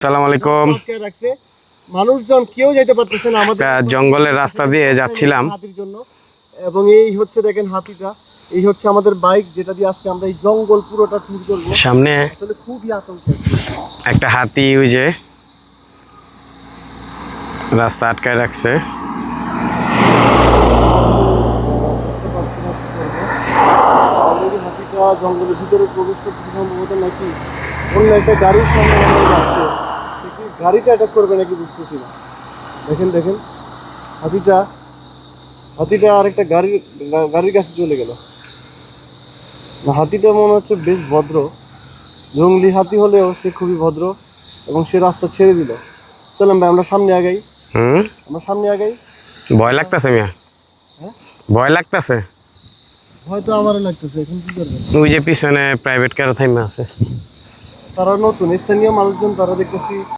আসসালামু আলাইকুম। মানুষজন কেউ যেতে পারতেছে না আমাদের জঙ্গলের রাস্তা দিয়ে যাচ্ছিলাম। হাতির জন্য। এবং এই হচ্ছে দেখেন হাতিটা, এই হচ্ছে আমাদের বাইক যেটা দিয়ে আজকে আমরা এই জঙ্গল পুরোটা ট্যুর করব। সামনে আসলে খুবই আতঙ্ক। একটা হাতি ওই যে রাস্তা আটকায় রাখছে। বুঝতে পারছি না কি করবো। অলরেডি হাতিটা জঙ্গলের ভিতরে প্রবেশ করতে সম্ভবত নাকি অন্য একটা গাড়ির সামনে আমাদের যাচ্ছে। দেখি গাড়িটা অ্যাটাক করবে নাকি বুঝতেছি না। দেখেন দেখেন হাতিটা হাতিটা আরেকটা গাড়ির কাছে চলে গেল। হাতিটা মনে হচ্ছে বেশ ভদ্র, জঙ্গলি হাতি হলেও সে খুবই ভদ্র এবং সে রাস্তা ছেড়ে দিল। চলেন ভাই আমরা সামনে আগাই, আমরা সামনে আগাই। ভয় লাগতেছে মিয়া, হ্যাঁ ভয় লাগতেছে। হয়তো আমারও লাগতেছে, এখন কি করবেন? ওই যে পিছনে প্রাইভেট কার থাইমা আছে। তারা নতুন স্থানীয় মানুষজন, তারা দেখতেছি